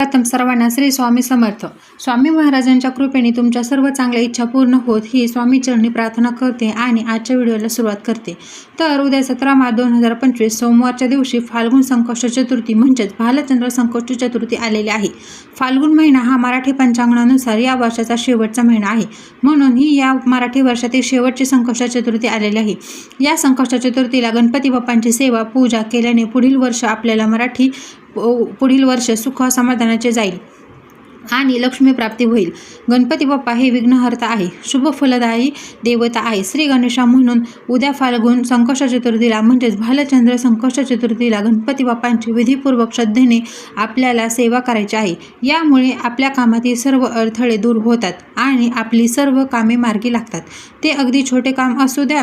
प्रथम सर्वांना श्री स्वामी समर्थ. स्वामी महाराजांच्या कृपेने तुमच्या सर्व चांगल्या इच्छा पूर्ण होत ही स्वामीचरणी प्रार्थना करते आणि आजच्या व्हिडिओला सुरुवात करते. तर उद्या 17 मार्च 2025 सोमवारच्या दिवशी फाल्गुन संकष्ट चतुर्थी म्हणजेच भालचंद्र संकष्टी चतुर्थी आलेली आहे. फाल्गुन महिना हा मराठी पंचांगानुसार या वर्षाचा शेवटचा महिना आहे, म्हणून ही या मराठी वर्षातील शेवटची संकष्ट चतुर्थी आलेली आहे. या संकष्ट चतुर्थीला गणपती बाप्पांची सेवा पूजा केल्याने पुढील वर्ष सुख समाधानाचे जाईल आणि लक्ष्मी प्राप्ती होईल. गणपती बाप्पा हे विघ्नहर्ता आहे, शुभ फलदायी देवता आहे. श्री गणेशा म्हणून उद्या फाल्गुन संकष्ट चतुर्थीला म्हणजेच भालचंद्र संकष्ट चतुर्थीला गणपती बाप्पांची विधीपूर्वक श्रद्धेने आपल्याला सेवा करायची आहे. यामुळे आपल्या कामातील सर्व अडथळे दूर होतात आणि आपली सर्व कामे मार्गी लागतात. ते अगदी छोटे काम असू द्या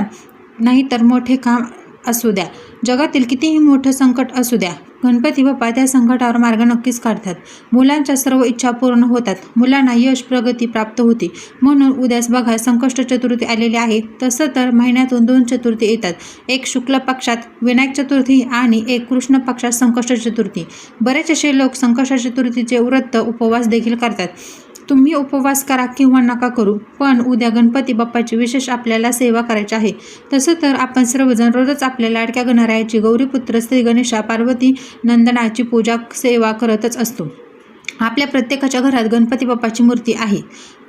नाहीतर मोठे काम असू द्या, जगातील कितीही मोठं संकट असू द्या, गणपती बाप्पा त्या संकटावर मार्ग नक्कीच काढतात. मुलांच्या सर्व इच्छा पूर्ण होतात, मुलांना यश प्रगती प्राप्त होते. म्हणून उद्याच बघा संकष्ट चतुर्थी आलेली आहे. तसं तर महिन्यातून 2 चतुर्थी येतात, एक शुक्ल पक्षात विनायक चतुर्थी आणि एक कृष्ण पक्षात संकष्ट चतुर्थी. बरेच असे लोक संकष्ट चतुर्थीचे व्रत उपवास देखील करतात. तुम्ही उपवास करा किंवा नका करू, पण उद्या गणपती बाप्पाची विशेष आपल्याला सेवा करायची आहे. तसं तर आपण सर्वजण रोजच आपल्या लाडक्या गणरायाची गौरीपुत्र श्री गणेशा पार्वती नंदनाची पूजा सेवा करतच असतो. आपल्या प्रत्येकाच्या घरात गणपती बाप्पाची मूर्ती आहे.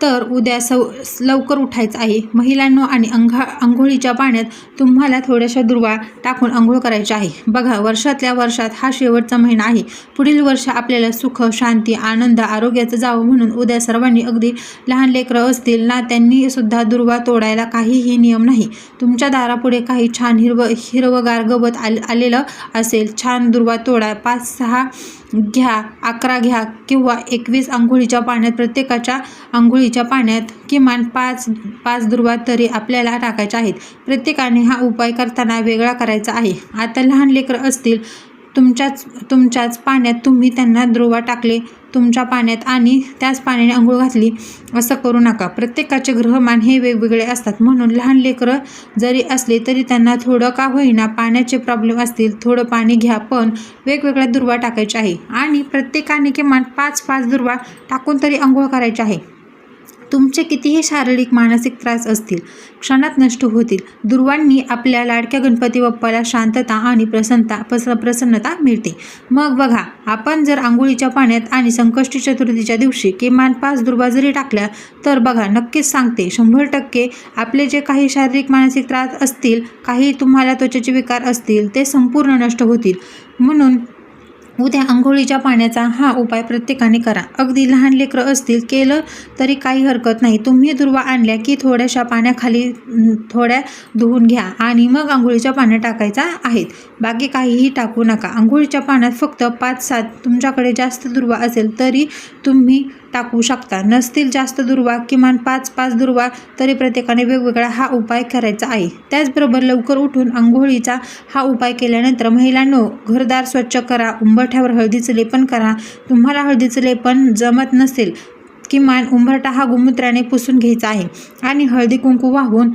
तर उद्या लवकर उठायचं आहे. महिलांनो आणि अंघोळीच्या पाण्यात तुम्हाला थोड्याशा दुर्वा टाकून अंघोळ करायची आहे. बघा, वर्षातल्या वर्षात हा शेवटचा महिना आहे. पुढील वर्ष आपल्याला सुख, शांती, आनंद, आरोग्याचं जावं म्हणून उद्या सर्वांनी, अगदी लहान लेकरं असतील ना, त्यांनी सुद्धा दुर्वा तोडायला काहीही नियम नाही. तुमच्या दारापुढे काही छान हिरवगार गवत आलेलं असेल, छान दुर्वा तोडा. 5-6 घ्या, 11 घ्या किंवा 21 अंघोळीच्या पाण्यात. प्रत्येकाच्या अंघोळीच्या पाण्यात किमान 5 दुर्वा तरी आपल्याला टाकायच्या आहेत. प्रत्येकाने हा उपाय करताना वेगळा करायचा आहे. आता लहान लेकरं असतील, तुमच्याच पाण्यात तुम्ही त्यांना दुर्वा टाकले तुमच्या पाण्यात आणि त्याच पाण्याने अंघोळ घातली, असं करू नका. प्रत्येकाचे ग्रहमान हे वेगवेगळे असतात, म्हणून लहान लेकरं जरी असले तरी त्यांना थोडं का होईना पाण्याचे प्रॉब्लेम असतील, थोडं पाणी घ्या, पण वेगवेगळ्या दुर्वा टाकायच्या आहे आणि प्रत्येकाने किमान 5 दुर्वा टाकून तरी अंघोळ करायची आहे. तुमचे कितीही शारीरिक मानसिक त्रास असतील, क्षणात नष्ट होतील. दुर्वांनी आपल्या लाडक्या गणपती बाप्पाला शांतता आणि प्रसन्नता मिळते. मग बघा, आपण जर आंघोळीच्या पाण्यात आणि संकष्टी चतुर्थीच्या दिवशी किमान 5 दुर्वा जरी टाकल्या तर बघा, नक्कीच सांगते 100% आपले जे काही शारीरिक मानसिक त्रास असतील, काही तुम्हाला त्वचेचे विकार असतील, ते संपूर्ण नष्ट होतील. म्हणून उद्या अंघोळीच्या पाण्याचा हा उपाय प्रत्येकाने करा. अगदी लहान लेकरं असतील, केलं तरी काही हरकत नाही. तुम्ही दुर्वा आणल्या की थोड्याशा पाण्याखाली थोड्या धुवून घ्या आणि मग अंघोळीच्या पाण्यात टाकायचा आहेत. बाकी काहीही टाकू नका. अंघोळीच्या पाण्यात फक्त 5-7, तुमच्याकडे जास्त दुर्वा असेल तरी तुम्ही टाकू शकता. नसतील जास्त दुर्वा, किमान 5 दुर्वा तरी प्रत्येकाने वेगवेगळा हा उपाय करायचा आहे. त्याचबरोबर लवकर उठून अंघोळीचा हा उपाय केल्यानंतर महिलांनो, घरदार स्वच्छ करा. उंबरठ्यावर हळदीचं लेपन करा. तुम्हाला हळदीचं लेपन जमत नसेल, किमान उंबरठा हा गोमूत्राने पुसून घ्यायचा आहे आणि हळदी कुंकू वाहून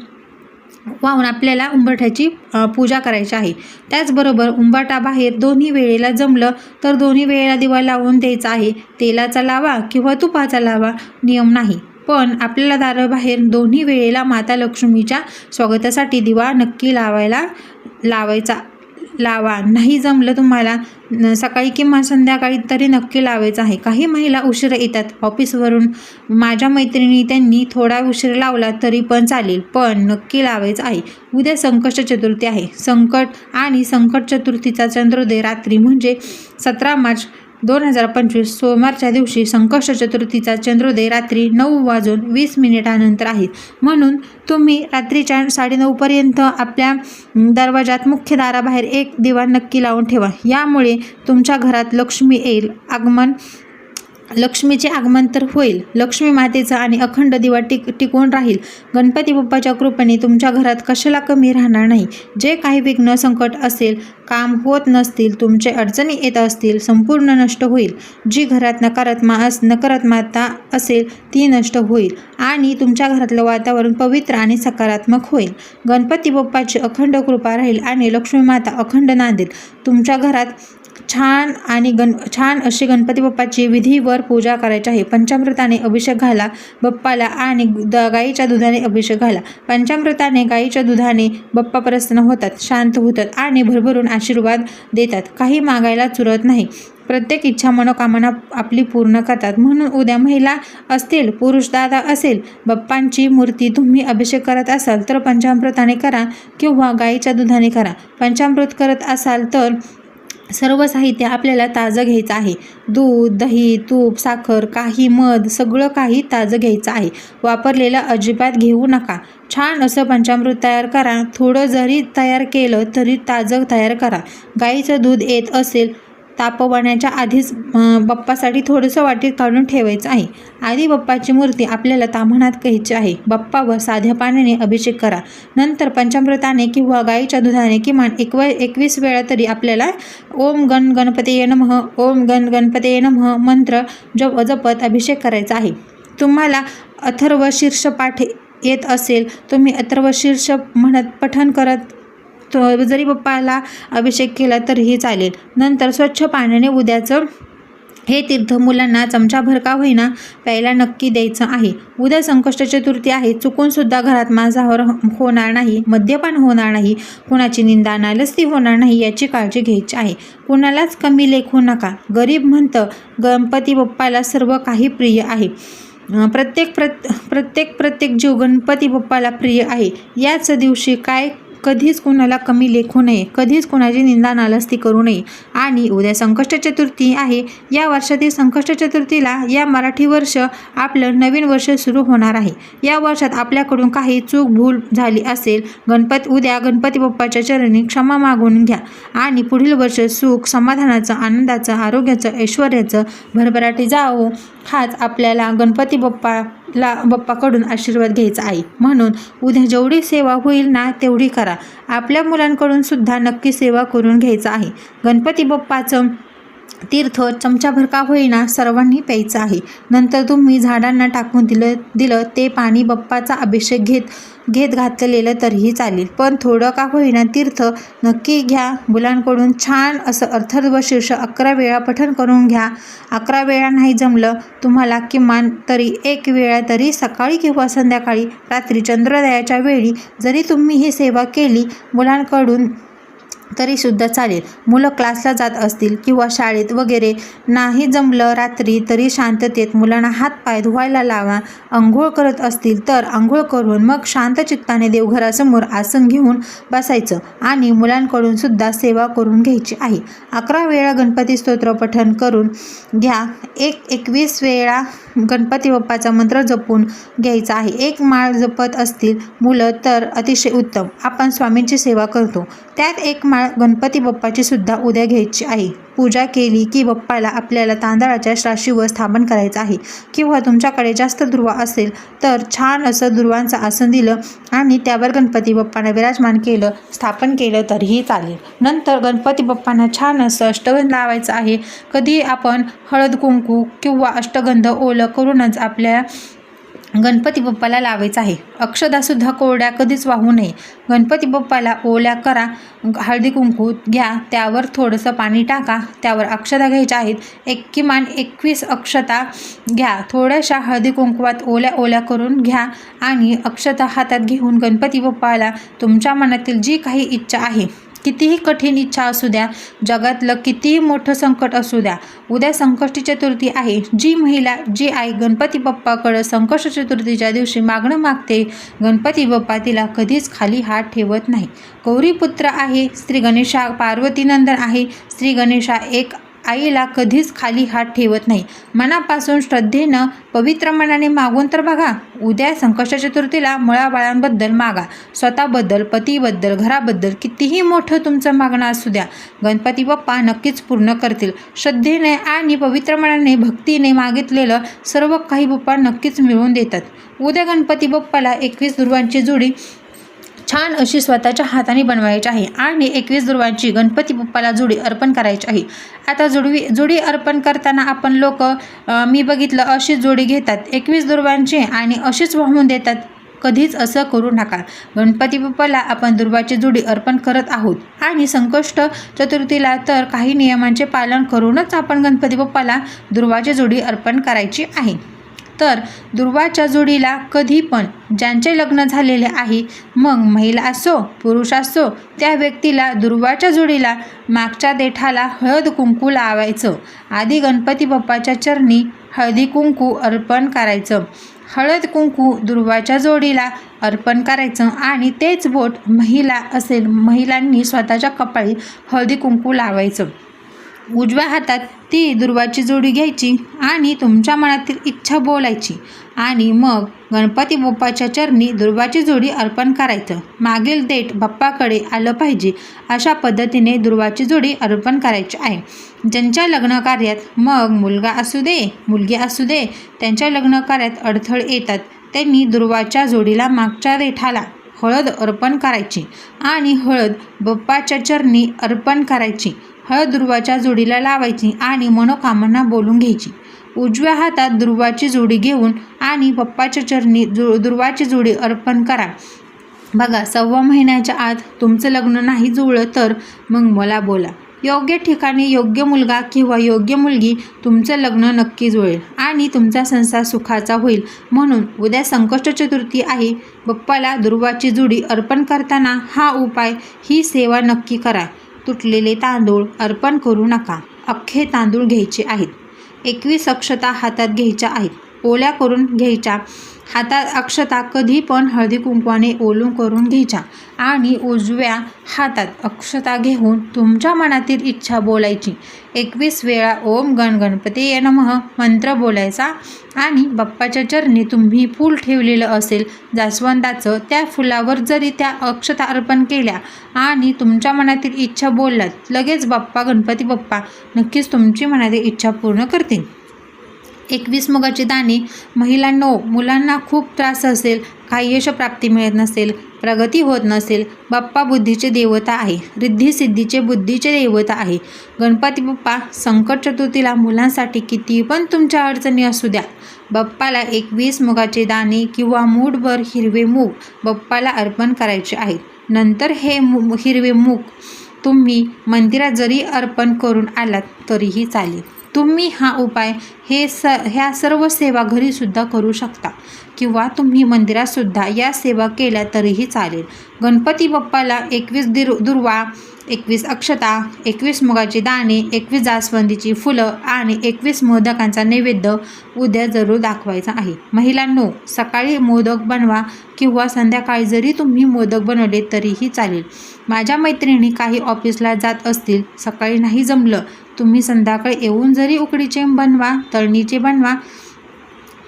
आपल्याला उंबरठ्याची पूजा करायची आहे. त्याचबरोबर उंबरठा बाहेर दोन्ही वेळेला जमलं तर दोन्ही वेळेला दिवा लावून द्यायचा आहे. तेलाचा लावा किंवा तुपाचा लावा, नियम नाही, पण आपल्याला दाराबाहेर दोन्ही वेळेला माता लक्ष्मीच्या स्वागतासाठी दिवा नक्की लावा. नाही जमलं तुम्हाला सकाळी किंवा संध्याकाळी तरी नक्की लावायचं आहे. काही महिला उशिरा येतात ऑफिसवरून. माझ्या मैत्रिणी त्यांनी थोडा उशीर लावला तरी पण चालेल, पण नक्की लावायचं आहे. उद्या संकष्ट चतुर्थी आहे. संकट चतुर्थीचा चंद्रोदय रात्री म्हणजे 17 मार्च 2025 सोमवारच्या दिवशी संकष्ट चतुर्थीचा चंद्रोदय रात्री 9:20 आहे. म्हणून तुम्ही रात्रीच्या 9:30 आपल्या दरवाजात मुख्य दाराबाहेर एक दिवा नक्की लावून ठेवा. यामुळे तुमच्या घरात लक्ष्मी येईल, लक्ष्मीचे आगमन तर होईल. लक्ष्मी मातेचा आणि अखंड दिवा टिकून राहील. गणपती बाप्पाच्या कृपेने तुमच्या घरात कशाला कमी राहणार नाही. जे काही विघ्न संकट असेल, काम होत नसतील, तुमचे अडचणी येत असतील, संपूर्ण नष्ट होईल. जी घरात नकारात्मकता असेल ती नष्ट होईल आणि तुमच्या घरातलं वातावरण पवित्र आणि सकारात्मक होईल. गणपती बाप्पाची अखंड कृपा राहील आणि लक्ष्मी माता अखंड नांदेल. तुमच्या घरात छान अशी गणपती बाप्पाची विधीवर पूजा करायची आहे. पंचामृताने अभिषेक घाला बाप्पाला आणि गाईच्या दुधाने अभिषेक घाला. पंचामृताने गाईच्या दुधाने बाप्पा प्रसन्न होतात, शांत होतात आणि भरभरून आशीर्वाद देतात. काही मागायला चुरत नाही. प्रत्येक इच्छा मनोकामना आपली पूर्ण करतात. म्हणून उद्या महिला असतील, पुरुष दादा असेल, बाप्पांची मूर्ती तुम्ही अभिषेक करत असाल तर पंचामृताने करा किंवा गाईच्या दुधाने करा. पंचामृत करत असाल तर सर्व साहित्य आपल्याला ताजं घ्यायचं आहे. दूध, दही, तूप, साखर, काही मध, सगळं काही ताजं घ्यायचं आहे. वापरलेलं अजिबात घेऊ नका. छान असं पंचामृत तयार करा. थोडं जरी तयार केलं तरी ताजं तयार करा. गाईचं दूध येत असेल तापवण्याच्या आधीच बाप्पासाठी थोडंसं वाटीत काढून ठेवायचं आहे. आधी बाप्पाची मूर्ती आपल्याला ताम्हणात घ्यायची आहे. बाप्पावर साध्या पाण्याने अभिषेक करा. नंतर पंचामृताने किंवा गाईच्या दुधाने किमान 21 वेळा तरी आपल्याला ओम गण गणपतये नमः, ओम गण गणपतये नमः मंत्र जपत अभिषेक करायचा आहे. तुम्हाला अथर्व शीर्ष पाठ येत असेल तुम्ही अथर्व शीर्ष म्हणत पठण करत जरी बाप्पाला अभिषेक केला तरीही चालेल. नंतर स्वच्छ पाण्याने उद्याचं हे तीर्थ मुलांना चमचाभर का होईना प्यायला नक्की द्यायचं आहे. उद्या संकष्ट चतुर्थी आहे. चुकूनसुद्धा घरात मांसाहार होणार नाही, मद्यपान होणार नाही, कुणाची निंदा नालस्ती होणार नाही याची काळजी घ्यायची आहे. कुणालाच कमी लेखू नका. गरीब म्हणतं गणपती बाप्पाला सर्व काही प्रिय आहे. प्रत्येक जीव गणपती बाप्पाला प्रिय आहे. याच दिवशी कधीच कोणाला कमी लेखू नये, कधीच कोणाची निंदा नालस्ती करू नये. आणि उद्या संकष्ट चतुर्थी आहे. या वर्षातील संकष्ट चतुर्थीला या मराठी वर्ष आपलं नवीन वर्ष सुरू होणार आहे. या वर्षात आपल्याकडून काही चूक भूल झाली असेल उद्या गणपती बाप्पाच्या चरणी क्षमा मागून घ्या आणि पुढील वर्ष सुख, समाधानाचं, आनंदाचं, आरोग्याचं, ऐश्वर्याचं भरभराटी जावो हाच आपल्याला गणपती बाप्पाकडून आशीर्वाद घ्यायचा आहे. म्हणून उद्या जेवढी सेवा होईल ना तेवढी करा. आपल्या मुलांकडून सुद्धा नक्की सेवा करून घ्यायचं आहे. गणपती बाप्पाचं तीर्थ चमचाभर का होईना सर्वांनी प्यायचं आहे. नंतर तुम्ही झाडांना टाकून दिलं ते पाणी बाप्पाचा अभिषेक घेत घातलेलं तरीही चालेल. पण थोडं का होईना तीर्थ नक्की घ्या. मुलांकडून छान असं अथर्व शीर्ष 11 वेळा पठण करून घ्या. 11 वेळा नाही जमलं तुम्हाला किमान तरी 1 वेळा तरी सकाळी किंवा संध्याकाळी रात्री चंद्रोदयाच्या वेळी जरी तुम्ही ही सेवा केली मुलांकडून तरीसुद्धा चालेल. मुलं क्लासला जात असतील किंवा शाळेत वगैरे नाही जमलं रात्री तरी शांततेत मुलांना हातपाय धुवायला लावा. अंघोळ करत असतील तर अंघोळ करून मग शांत चित्ताने देवघरासमोर आसन घेऊन बसायचं आणि मुलांकडून सुद्धा सेवा करून घ्यायची आहे. 11 वेळा गणपती स्तोत्र पठण करून घ्या. 21 वेळा गणपती बाप्पाचा मंत्र जपून घ्यायचा आहे. 1 माळ जपत असतील मुलं तर अतिशय उत्तम. आपण स्वामींची सेवा करतो त्यात 1 माळ गणपती बाप्पाची सुद्धा उद्या घ्यायची आहे. पूजा केली की बाप्पाला आपल्याला तांदळाच्या राशीवर स्थापन करायचं आहे किंवा तुमच्याकडे जास्त दुर्वा असेल तर छान असं दुर्वांचं आसन दिलं आणि त्यावर गणपती बाप्पांना विराजमान केलं, स्थापन केलं तरीही चालेल. नंतर गणपती बाप्पांना छान असं अष्टगंध लावायचं आहे. कधी आपण हळद कुंकू किंवा अष्टगंध ओलं करूनच आपल्या गणपती बाप्पाला लावायचं आहे. अक्षतासुद्धा कोरड्या कधीच वाहू नये. गणपती बाप्पाला ओल्या करा. हळदी कुंकू घ्या, त्यावर थोडंसं पाणी टाका, त्यावर अक्षता घ्यायच्या आहेत. किमान 21 अक्षता घ्या. थोड्याशा हळदी कुंकवात ओल्या करून घ्या आणि अक्षता हातात घेऊन गणपती बाप्पाला तुमच्या मनातील जी काही इच्छा आहे, कितीही कठीण इच्छा असू द्या, जगातलं कितीही मोठं संकट असू द्या, उद्या संकष्टी चतुर्थी आहे. जी महिला जी आई गणपती बाप्पाकडं संकष्ट चतुर्थीच्या दिवशी मागणं मागते गणपती बाप्पा तिला कधीच खाली हात ठेवत नाही. गौरीपुत्र आहे, श्री गणेशा पार्वतीनंदन आहे. श्री गणेशा एक आईला कधीच खाली हात ठेवत नाही. मनापासून श्रद्धेनं पवित्र मनाने मागून तर बघा. उद्या संकष्ट चतुर्थीला मुलाबाळांबद्दल मागा, स्वतःबद्दल, पतीबद्दल, घराबद्दल कितीही मोठं तुमचं मागणं असू द्या, गणपती बाप्पा नक्कीच पूर्ण करतील. श्रद्धेने आणि पवित्र मनाने भक्तीने मागितलेलं सर्व काही बाप्पा नक्कीच मिळवून देतात. उद्या गणपती बाप्पाला 21 दुर्वांची जोडी छान अशी स्वतःच्या हाताने बनवायची आहे आणि 21 दुर्वांची गणपती बाप्पाला जोडी अर्पण करायची आहे. आता जोडी अर्पण करताना आपण लोक मी बघितलं अशी जोडी घेतात 21 दुर्वांची आणि अशीच वाहून देतात. कधीच असं करू नका. गणपती बाप्पाला आपण दुर्वाची जोडी अर्पण करत आहोत आणि संकष्ट चतुर्थीला तर काही नियमांचे पालन करूनच आपण गणपती बाप्पाला दुर्वाची जोडी अर्पण करायची आहे. तर दुर्वाच्या जोडीला कधी पण ज्यांचे लग्न झालेले आहे, मग महिला असो पुरुष असो, त्या व्यक्तीला दुर्वाच्या जोडीला मागच्या देठाला हळद कुंकू लावायचं. आधी गणपती बाप्पाच्या चरणी हळदी कुंकू अर्पण करायचं. हळद कुंकू दुर्वाच्या जोडीला अर्पण करायचं आणि तेच बोट महिला असेल, महिलांनी स्वतःच्या कपाळी हळदी कुंकू लावायचं. उजव्या हातात ती दुर्वाची जोडी घ्यायची आणि तुमच्या मनातील इच्छा बोलायची आणि मग गणपती बाप्पाच्या चरणी दुर्वाची जोडी अर्पण करायचं. मागील देठ बाप्पाकडे आलं पाहिजे अशा पद्धतीने दुर्वाची जोडी अर्पण करायची आहे. ज्यांच्या लग्न कार्यात मग मुलगा असू दे मुलगी असू दे, त्यांच्या लग्न कार्यात अडथळे येतात, त्यांनी दुर्वाच्या जोडीला मागच्या देठाला हळद अर्पण करायची आणि हळद बाप्पाच्या चरणी अर्पण करायची. हळद दुर्वाच्या जोडीला लावायची आणि मनोकामना बोलून घ्यायची. उजव्या हातात दुर्वाची जोडी घेऊन आणि बाप्पाच्या चरणी दुर्वाची जोडी अर्पण करा. बघा, 1.25 महिन्याच्या आत तुमचं लग्न नाही जुळलं तर मग मला बोला. योग्य ठिकाणी योग्य मुलगा किंवा योग्य मुलगी तुमचं लग्न नक्की जुळेल आणि तुमचा संसार सुखाचा होईल. म्हणून उद्या संकष्ट चतुर्थी आहे. बाप्पाला दुर्वाची जोडी अर्पण करताना हा उपाय, ही सेवा नक्की करा. तुटलेले तांदूळ अर्पण करू नका. अख्खे तांदूळ घ्यायचे आहेत. 21 अक्षता हातात घ्यायच्या आहेत. ओल्या करून घ्यायच्या. हातात अक्षता कधी पण हळदी कुंकवाने ओलून करून घ्यायच्या आणि उजव्या हातात अक्षता घेऊन तुमच्या मनातील इच्छा बोलायची. 21 वेळा ओम गण गणपतीये नमः मंत्र बोलायचा आणि बाप्पाच्या चरणी तुम्ही फूल ठेवलेलं असेल जास्वंदाचं, त्या फुलावर जरी त्या अक्षता अर्पण केल्या आणि तुमच्या मनातील इच्छा बोललात, लगेच बाप्पा गणपती बाप्पा नक्कीच तुमची मनातील इच्छा पूर्ण करतील. 21 मुगाचे दाणे. महिलांनो, मुलांना खूप त्रास असेल, काही यशप्राप्ती मिळत नसेल, प्रगती होत नसेल, बाप्पा बुद्धीचे देवता आहे. रिद्धी सिद्धीचे बुद्धीचे देवता आहे. गणपती बाप्पा संकट चतुर्थीला मुलांसाठी किती पण तुमच्या अडचणी असू द्या, बाप्पाला 21 मुगाचे दाणे किंवा मूठभर हिरवे मूग बाप्पाला अर्पण करायचे आहेत. नंतर हे हिरवे मूग तुम्ही मंदिरात जरी अर्पण करून आलात तरीही चालेल. तुम्ही हा उपाय ह्या सर्व सेवा घरीसुद्धा करू शकता किंवा तुम्ही मंदिरातसुद्धा या सेवा केल्या तरीही चालेल. गणपती बाप्पाला 21 दुर्वा, 21 अक्षता, 21 मुगाचे दाणे, 21 जास्वंदीची फुलं आणि 21 मोदकांचा नैवेद्य उद्या जरूर दाखवायचा आहे. महिलांनो, सकाळी मोदक बनवा किंवा संध्याकाळी जरी तुम्ही मोदक बनवले तरीही चालेल. माझ्या मैत्रिणी काही ऑफिसला जात असतील, सकाळी नाही जमलं, तुम्ही संध्याकाळी येऊन जरी उकडीचे बनवा, तळणीचे बनवा,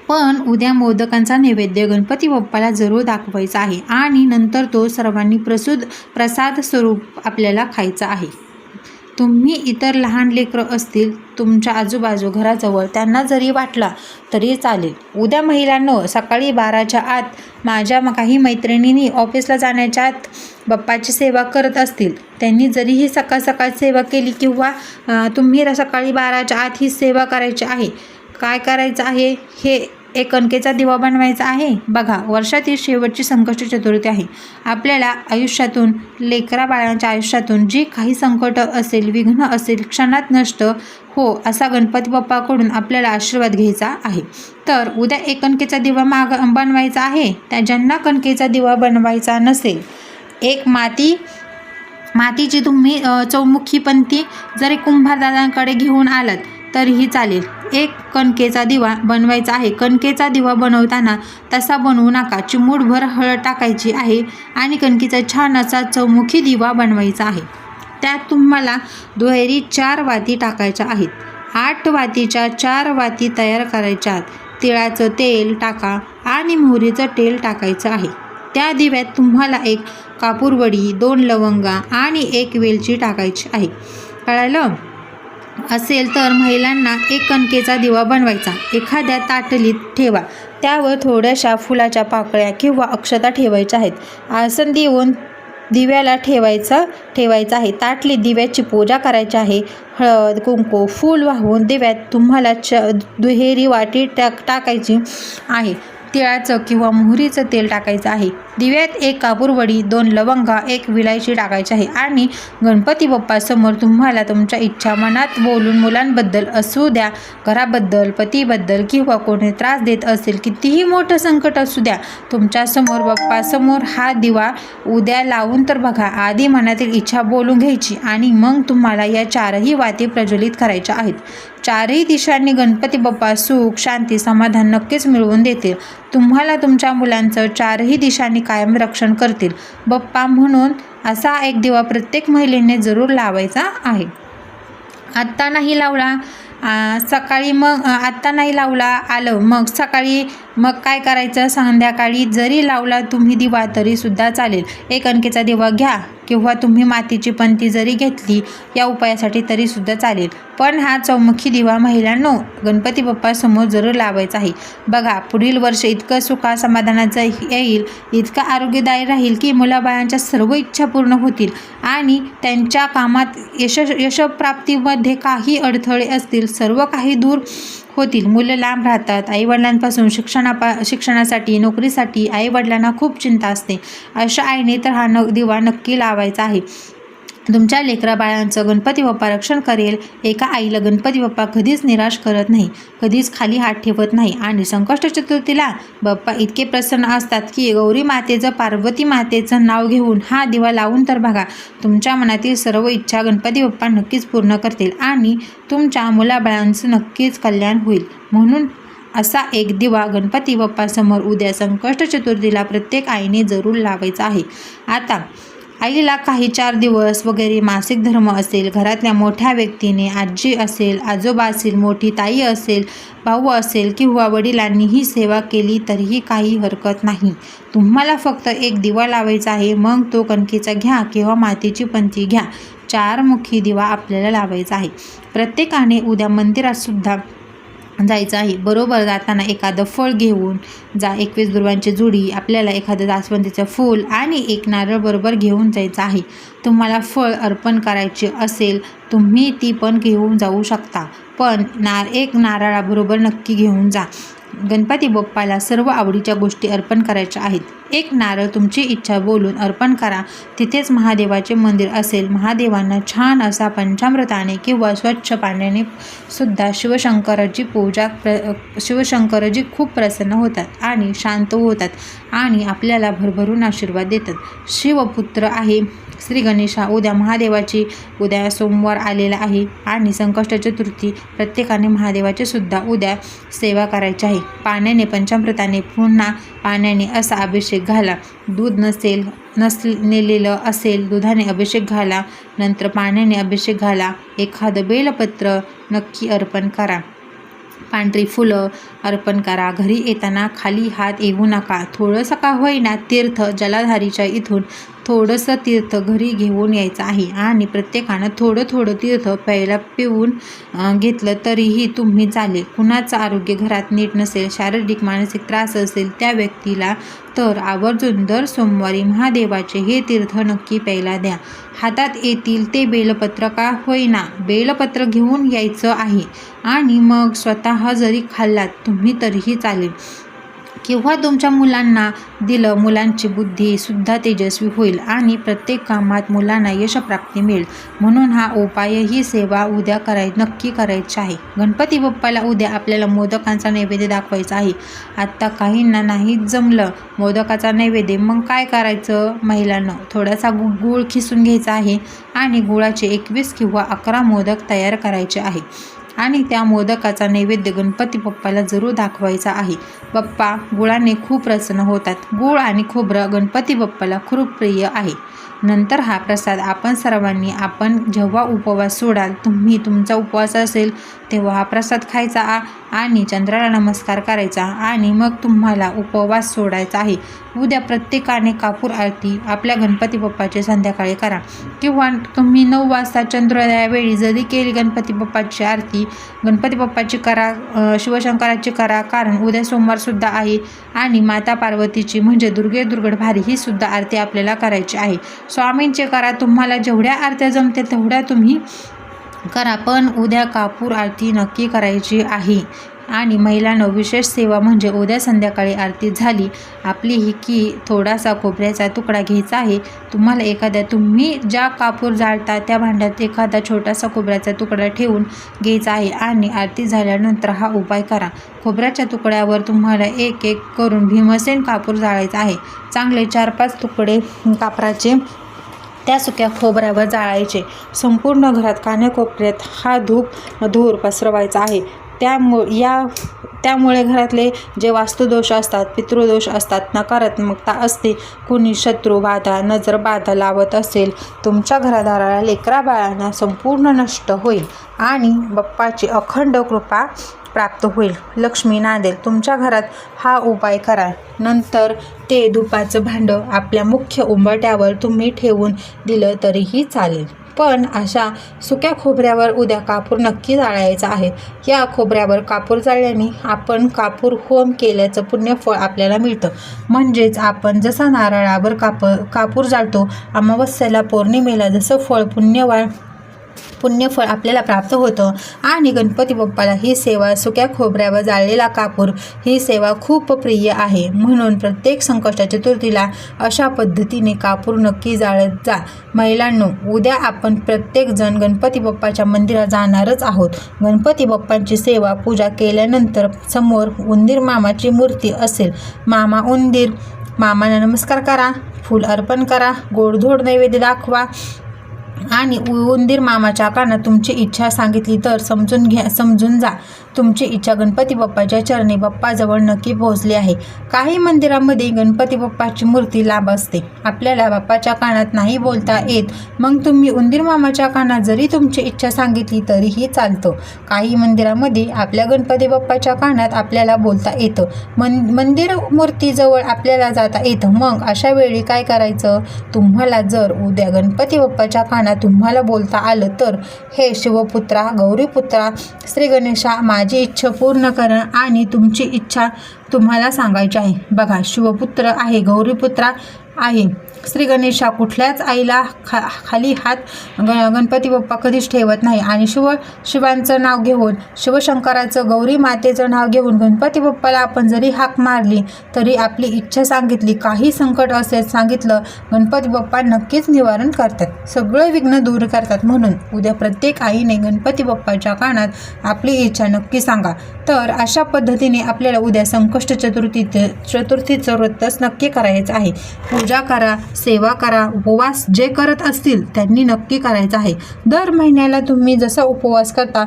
पण उद्या मोदकांचा नैवेद्य गणपती बाप्पाला जरूर दाखवायचा आहे आणि नंतर तो सर्वांनी प्रसाद स्वरूप आपल्याला खायचा आहे. तुम्ही इतर लहान लेकरं असतील तुमच्या आजूबाजू घराजवळ, त्यांना जरी वाटला तरी चालेल. उद्या महिलांनो, सकाळी 12च्या आत माझ्या काही मैत्रिणींनी ऑफिसला जाण्याच्या आत बाप्पाची सेवा करत असतील, त्यांनी जरी ही सकाळ सकाळ सेवा केली किंवा तुम्ही सकाळी 12च्या आत ही सेवा करायची आहे. काय करायचं आहे? हे एक कणकेचा दिवा बनवायचा आहे. बघा, वर्षातील शेवटची संकष्ट चतुर्थी आहे. आपल्याला आयुष्यातून, लेकरा बाळांच्या आयुष्यातून जी काही संकट असेल, विघ्न असेल, क्षणात नष्ट हो असा गणपती बाप्पाकडून आपल्याला आशीर्वाद घ्यायचा आहे. तर उद्या एक कणकेचा दिवा बनवायचा आहे. त्या ज्यांना कणकेचा दिवा बनवायचा नसेल, एक मातीची तुम्ही चौमुखी पंती जरी कुंभारदादांकडे घेऊन आलात तरीही चालेल. एक कणकेचा दिवा बनवायचा आहे. कणकेचा दिवा बनवताना तसा बनवू नका. चिमूटभर हळद टाकायची आहे आणि कणकेचा छान असा चौमुखी दिवा बनवायचा आहे. त्यात तुम्हाला दुहेरी 4 वाती टाकायच्या आहेत. 8 वातीच्या 4 वाती तयार करायच्या आहेत. तिळाचं तेल टाका आणि मोहरीचं तेल टाकायचं आहे. त्या दिव्यात तुम्हाला 1 कापूरवडी, 2 लवंगा आणि 1 वेलची टाकायची आहे. कळालं असेल तर महिलांना एक कणकेचा दिवा बनवायचा. एखाद्या ताटलीत ठेवा. त्यावर थोड्याशा फुलाच्या पाकळ्या किंवा अक्षता ठेवायच्या आहेत. आसन देऊन दिव्याला ठेवायचं आहे. ताटलीत दिव्याची पूजा करायची आहे. हळद कुंकू फूल वाहून दिव्यात तुम्हाला दुहेरी वाटी टाकायची आहे. तिळाचं किंवा मोहरीचं तेल टाकायचं आहे. दिव्यात 1 कापूरवडी, 2 लवंगा, 1 विलायची टाकायची आहे आणि गणपती बाप्पासमोर तुम्हाला तुमच्या इच्छा मनात बोलून मुलांबद्दल असू द्या, घराबद्दल, पतीबद्दल किंवा कोणी त्रास देत असेल, कितीही मोठं संकट असू द्या, तुमच्यासमोर बाप्पासमोर हा दिवा उद्या लावून तर बघा. आधी मनातील इच्छा बोलून घ्यायची आणि मग तुम्हाला या 4ही वाती प्रज्वलित करायच्या आहेत. 4ही दिशांनी गणपती बाप्पा सुख, शांती, समाधान नक्कीच मिळवून देतील. तुम्हाला तुमच्या मुलांचं 4ही दिशांनी कायम रक्षण करतील. बाप्पा म्हणून असा एक दिवा प्रत्येक महिलेने जरूर लावायचा आहे. आत्ता नाही लावला सकाळी, मग आत्ता नाही लावला आलं, मग सकाळी मग काय करायचं, संध्याकाळी जरी लावला तुम्ही दिवा तरीसुद्धा चालेल. 1 अणकेचा दिवा घ्या किंवा तुम्ही मातीची पंती जरी घेतली या उपायासाठी तरीसुद्धा चालेल. पण हा चौमुखी दिवा महिलांनो गणपती बाप्पासमोर जरूर लावायचा आहे. बघा, पुढील वर्ष इतकं सुखा समाधानाचं येईल, इतकं आरोग्यदायी राहील की मुलाबाळांच्या सर्व इच्छा पूर्ण होतील आणि त्यांच्या कामात यशप्राप्तीमध्ये काही अडथळे असतील सर्व काही दूर होतील. मुलं लांब राहतात आईवडिलांपासून, शिक्षणासाठी, नोकरीसाठी आईवडिलांना खूप चिंता असते. अशा आईने तर हा दिवा नक्की लावायचा आहे. तुमच्या लेकराबाळांचं गणपती बाप्पा रक्षण करेल. एका आईला गणपती बाप्पा कधीच निराश करत नाही, कधीच खाली हात ठेवत नाही. आणि संकष्ट चतुर्थीला बाप्पा इतके प्रसन्न असतात की गौरी मातेचं, पार्वती मातेचं नाव घेऊन हा दिवा लावून तर बघा, तुमच्या मनातील सर्व इच्छा गणपती बाप्पा नक्कीच पूर्ण करतील आणि तुमच्या मुलाबाळांचं नक्कीच कल्याण होईल. म्हणून असा एक दिवा गणपती बाप्पासमोर उद्या संकष्ट चतुर्थीला प्रत्येक आईने जरूर लावायचा आहे. आता आईला काही 4 दिवस वगैरे मासिक धर्म असेल, घरातल्या मोठ्या व्यक्तीने, आजी असेल, आजोबा असेल, मोठी ताई असेल, भाऊ असेल किंवा वडिलांनी ही सेवा केली तरीही काही हरकत नाही. तुम्हाला फक्त एक दिवा लावायचा आहे. मग तो कणकेचा घ्या किंवा मातीची पंती घ्या. 4 मुखी दिवा आपल्याला लावायचा आहे. प्रत्येकाने उद्या मंदिरात सुद्धा जायचं आहे. बरोबर जाताना एखादं फळ घेऊन जा. 21 दुर्वांची जुडी, आपल्याला एखादं जास्वंदीचं फूल आणि 1 नारळ बरोबर घेऊन जायचं आहे. तुम्हाला फळ अर्पण करायचे असेल तुम्ही ती पण घेऊन जाऊ शकता, पण 1 नारळाबरोबर नक्की घेऊन जा. गणपती बाप्पाला सर्व आवडीच्या गोष्टी अर्पण करायच्या आहेत. 1 नारळ तुमची इच्छा बोलून अर्पण करा. तिथेच महादेवाचे मंदिर असेल. महादेवांना छान असा पंचामृताने किंवा स्वच्छ पाण्याने सुद्धा शिवशंकरजी खूप प्रसन्न होतात आणि शांत होतात आणि आपल्याला भरभरून आशीर्वाद देतात. शिवपुत्र आहे श्री गणेशा. उद्या उद्या सोमवार आलेला आहे आणि संकष्ट चतुर्थी. प्रत्येकाने महादेवाचे सुद्धा उद्या सेवा करायची आहे. पाण्याने, पंचामृताने, पुन्हा पाण्याने असा अभिषेक घाला. दूध नेलेलं असेल दुधाने अभिषेक घाला, नंतर पाण्याने अभिषेक घाला. एखादं बेलपत्र नक्की अर्पण करा. पांढरी फुलं अर्पण करा. घरी येताना खाली हात येऊ नका. थोडंसं का होईना तीर्थ जलाधारीच्या इथून थोडंसं तीर्थ घरी घेऊन यायचं आहे आणि प्रत्येकानं थोडं तीर्थ प्यायला पिऊन घेतलं तरीही तुम्ही चालेल. कुणाचं आरोग्य घरात नीट नसेल, शारीरिक मानसिक त्रास असेल त्या व्यक्तीला तर आवर्जून दर सोमवारी महादेवाचे हे तीर्थ नक्की प्यायला द्या. हातात येतील ते बेलपत्र का होईना बेलपत्र घेऊन यायचं आहे आणि मग स्वतः जरी खाल्लात तुम्ही तरीही चालेल किंवा तुमच्या मुलांना दिलं. मुलांची बुद्धी सुद्धा तेजस्वी होईल आणि प्रत्येक कामात मुलांना यशप्राप्ती मिळेल. म्हणून हा उपाय, ही सेवा उद्या नक्की करायची आहे. गणपती बाप्पाला उद्या आपल्याला मोदकांचा नैवेद्य दाखवायचा आहे. आत्ता काहींना नाही जमलं मोदकाचा नैवेद्य, मग काय करायचं महिलांना, थोडासा गूळ खिसून घ्यायचा आहे आणि गुळाचे 21 किंवा 11 मोदक तयार करायचे आहे आणि त्या मोदकाचा नैवेद्य गणपती बाप्पाला जरूर दाखवायचा आहे. बाप्पा गुळाने खूप प्रसन्न होतात. गूळ आणि खोबरं गणपती बाप्पाला खूप प्रिय आहे. नंतर हा प्रसाद आपण सर्वांनी, आपण जेव्हा उपवास सोडाल, तुमचा उपवास असेल तेव्हा हा प्रसाद खायचा आणि चंद्राला नमस्कार करायचा आणि मग तुम्हाला उपवास सोडायचा आहे. उद्या प्रत्येकाने कापूर आरती आपल्या गणपती बाप्पाची संध्याकाळी करा किंवा तुम्ही 9 वाजता चंद्रोदयावेळी जरी केली गणपती बाप्पाची आरती, गणपती बाप्पाची करा, शिवशंकराची करा, कारण उद्या सोमवारसुद्धा आहे आणि माता पार्वतीची म्हणजे दुर्गड भारी ही सुद्धा आरती आपल्याला करायची आहे. स्वामींचे करा. तुम्हाला जेवढ्या आरत्या जमते तेवढ्या तुम्ही करा, पण उद्या कापूर आरती नक्की करायची आहे. आणि महिलांना विशेष सेवा म्हणजे उद्या संध्याकाळी आरती झाली आपली ही की थोडासा खोबऱ्याचा तुकडा घ्यायचा आहे. तुम्हाला तुम्ही ज्या कापूर जाळता त्या भांड्यात एखादा छोटासा खोबऱ्याचा तुकडा ठेवून घ्यायचा आहे आणि आरती झाल्यानंतर हा उपाय करा. खोबऱ्याच्या तुकड्यावर तुम्हाला एक एक करून भीमसेन कापूर जाळायचा आहे. चांगले 4-5 तुकडे कापराचे त्या सुक्या खोबऱ्यावर जाळायचे. संपूर्ण घरात कानाकोपऱ्यात हा धूर पसरवायचा आहे. त्यामुळे घरातले जे वास्तुदोष असतात, पितृदोष असतात, नकारात्मकता असते, कुणी शत्रू बाधा, नजर बाधा लावत असेल तुमच्या घरादाराला, लेकरा बाळांना संपूर्ण नष्ट होईल आणि बाप्पाची अखंड कृपा प्राप्त होईल. लक्ष्मी नांदेल. तुमच्या घरात हा उपाय करा. नंतर ते धुपाचं भांडं आपल्या मुख्य उंबरठ्यावर तुम्ही ठेवून दिलं तरीही चालेल. पण अशा सुक्या खोबऱ्यावर उद्या कापूर नक्की जाळायचा आहे. या खोबऱ्यावर कापूर जाळल्याने आपण कापूर होम केल्याचं पुण्यफळ आपल्याला मिळतं. म्हणजेच आपण जसा नारळावर कापूर जाळतो, अमावस्येला पौर्णिमेला जसं पुण्यफळ आपल्याला प्राप्त होतं आणि गणपती बाप्पाला ही सेवा, सुक्या खोबऱ्यावर जाळलेला कापूर ही सेवा खूप प्रिय आहे. म्हणून प्रत्येक संकष्ट चतुर्थीला अशा पद्धतीने कापूर नक्की जाळत जा. महिलांनो, उद्या आपण प्रत्येकजण गणपती बाप्पाच्या मंदिरात जाणारच आहोत. गणपती बाप्पांची सेवा पूजा केल्यानंतर समोर उंदीर मामाची मूर्ती असेल. मामांना नमस्कार करा, फूल अर्पण करा, गोडधोड नैवेद्य दाखवा आणि उंदीर मामाच्या कानात तुमची इच्छा सांगितली तर समजून जा तुमची इच्छा गणपती बाप्पाच्या चरणी बाप्पाजवळ नक्की पोहोचली आहे. काही मंदिरामध्ये गणपती बाप्पाची मूर्ती लांब असते. आपल्याला बाप्पाच्या कानात नाही बोलता येत, मग तुम्ही उंदीर मामाच्या कानात जरी तुमची इच्छा सांगितली तरीही चालतं. काही मंदिरामध्ये आपल्या गणपती बाप्पाच्या कानात आपल्याला बोलता येतं. मंदिर मूर्तीजवळ आपल्याला जाता येतं. मग अशा वेळी काय करायचं? तुम्हाला जर उद्या गणपती बाप्पाच्या कानात तुम्हाला बोलता आलं तर हे शिवपुत्रा, गौरीपुत्रा, श्री गणेशा, माझी इच्छा पूर्ण करा आणि तुमची इच्छा तुम्हाला सांगायची आहे. बघा, शिवपुत्र आहे, गौरीपुत्रा आहे, श्री गणेशा कुठल्याच आईला खाली हात गणपती बाप्पा कधीच ठेवत नाही आणि शिवांचं नाव घेऊन, शिवशंकराचं, गौरी मातेचं नाव घेऊन गणपती बाप्पाला आपण जरी हाक मारली तरी आपली इच्छा सांगितली, काही संकट असेल सांगितलं, गणपती बाप्पा नक्कीच निवारण करतात, सगळं विघ्न दूर करतात. म्हणून उद्या प्रत्येक आईने गणपती बाप्पाच्या कानात आपली इच्छा नक्की सांगा. तर अशा पद्धतीने आपल्याला उद्या संकष्ट चतुर्थीचं व्रतच नक्की करायचं आहे. पूजा करा, सेवा करा, उपवास जे करत असतील त्यांनी नक्की करायचं आहे. दर महिन्याला तुम्ही जसा उपवास करता,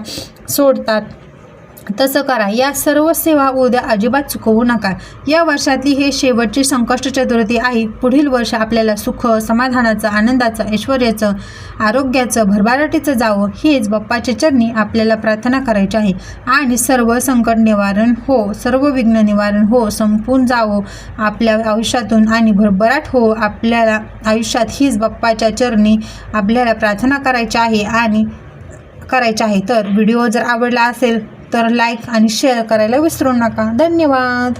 सोडतात तसं करा. या सर्व सेवा उद्या अजिबात चुकवू नका. या वर्षातली हे शेवटची संकष्ट चतुर्थी आहे. पुढील वर्ष आपल्याला सुख, समाधानाचं, आनंदाचं, ऐश्वर्याचं, आरोग्याचं, भरभराटीचं जावं हीच बाप्पाच्या चरणी आपल्याला प्रार्थना करायची आहे. आणि सर्व संकट निवारण हो, सर्व विघ्न निवारण हो, संपून जावं आपल्या आयुष्यातून आणि भरभराट हो आपल्याला आयुष्यात, हीच बाप्पाच्या चरणी आपल्याला प्रार्थना करायची आहे. तर व्हिडिओ जर आवडला असेल तर लाईक आणि शेअर करायला विसरू नका. धन्यवाद.